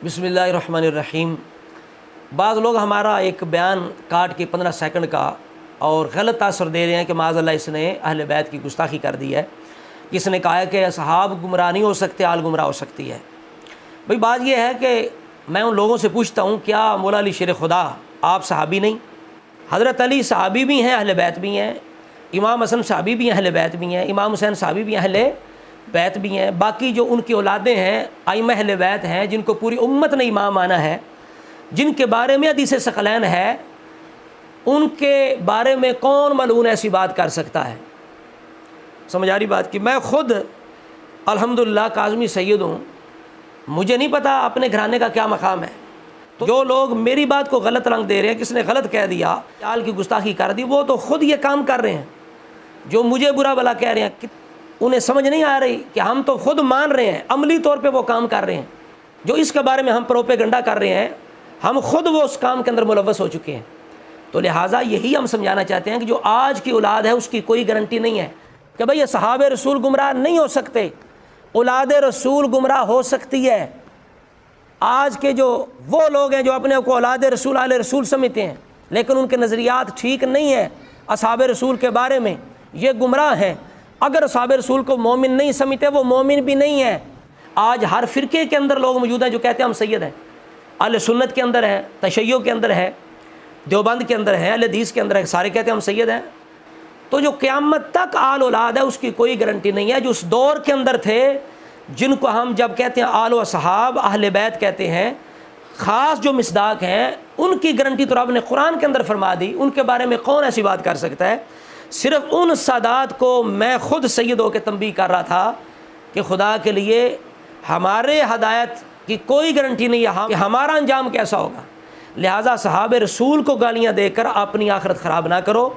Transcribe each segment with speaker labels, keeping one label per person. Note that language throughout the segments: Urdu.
Speaker 1: بسم اللہ الرحمن الرحیم۔ بعض لوگ ہمارا ایک بیان کاٹ کے 15 سیکنڈ کا اور غلط تاثر دے رہے ہیں کہ معاذ اللہ اس نے اہل بیت کی گستاخی کر دی ہے، کس نے کہا ہے کہ اصحاب گمراہ نہیں ہو سکتے، آل گمراہ ہو سکتی ہے۔ بھئی بات یہ ہے کہ میں ان لوگوں سے پوچھتا ہوں، کیا مولا علی شیر خدا آپ صحابی نہیں؟ حضرت علی صحابی بھی ہیں، اہل بیت بھی ہیں، امام حسن صحابی بھی ہیں، اہل بیت بھی ہیں، امام حسین صحابی بھی ہیں، اہل بیت بھی ہیں، باقی جو ان کی اولادیں ہیں ائمہ اہل بیت ہیں جن کو پوری امت نے امام مانا ہے، جن کے بارے میں حدیث ثقلین ہے، ان کے بارے میں کون ملعون ایسی بات کر سکتا ہے؟ سمجھ آ رہی بات کی؟ میں خود الحمدللہ کاظمی سید ہوں، مجھے نہیں پتا اپنے گھرانے کا کیا مقام ہے، تو جو لوگ میری بات کو غلط رنگ دے رہے ہیں، کس نے غلط کہہ دیا، آل کی گستاخی کر دی، وہ تو خود یہ کام کر رہے ہیں، جو مجھے برا بلا کہہ رہے ہیں انہیں سمجھ نہیں آ رہی کہ ہم تو خود مان رہے ہیں، عملی طور پہ وہ کام کر رہے ہیں جو اس کے بارے میں ہم پروپیگنڈا کر رہے ہیں، ہم خود وہ اس کام کے اندر ملوث ہو چکے ہیں۔ تو لہٰذا یہی ہم سمجھانا چاہتے ہیں کہ جو آج کی اولاد ہے اس کی کوئی گارنٹی نہیں ہے کہ بھئی یہ صحابہ رسول گمراہ نہیں ہو سکتے، اولاد رسول گمراہ ہو سکتی ہے۔ آج کے جو وہ لوگ ہیں جو اپنے کو اولاد رسول آل رسول سمجھتے ہیں لیکن ان کے نظریات ٹھیک نہیں ہیں اصحاب رسول کے بارے میں، یہ گمراہ ہیں۔ اگر اصحاب رسول کو مومن نہیں سمجھتے وہ مومن بھی نہیں ہیں۔ آج ہر فرقے کے اندر لوگ موجود ہیں جو کہتے ہیں ہم سید ہیں، اہل سنت کے اندر ہے، تشیع کے اندر ہے، دیوبند کے اندر ہے، اہل حدیث کے اندر ہے، سارے کہتے ہیں ہم سید ہیں۔ تو جو قیامت تک آل اولاد ہے اس کی کوئی گارنٹی نہیں ہے۔ جو اس دور کے اندر تھے جن کو ہم جب کہتے ہیں آل و اصحاب اہل بیت کہتے ہیں، خاص جو مصداق ہیں ان کی گارنٹی تو رب نے قرآن کے اندر فرما دی، ان کے بارے میں کون ایسی بات کر سکتا ہے؟ صرف ان سادات کو میں خود سید ہو کے تنبیہ کر رہا تھا کہ خدا کے لیے ہمارے ہدایت کی کوئی گارنٹی نہیں ہے کہ ہمارا انجام کیسا ہوگا، لہٰذا صحابہ رسول کو گالیاں دے کر اپنی آخرت خراب نہ کرو۔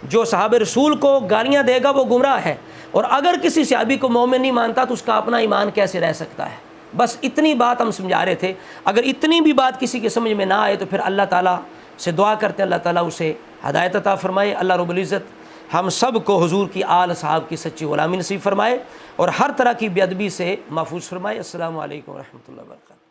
Speaker 1: جو صحابہ رسول کو گالیاں دے گا وہ گمراہ ہے، اور اگر کسی صحابی کو مومن نہیں مانتا تو اس کا اپنا ایمان کیسے رہ سکتا ہے؟ بس اتنی بات ہم سمجھا رہے تھے۔ اگر اتنی بھی بات کسی کے سمجھ میں نہ آئے تو پھر اللہ تعالیٰ سے دعا کرتے ہیں اللہ تعالیٰ اسے ہدایت عطا فرمائے۔ اللہ رب العزت ہم سب کو حضور کی آل صحاب کی سچی غلامی نصیب فرمائے اور ہر طرح کی بے ادبی سے محفوظ فرمائے۔ السلام علیکم ورحمۃ اللہ وبرکاتہ۔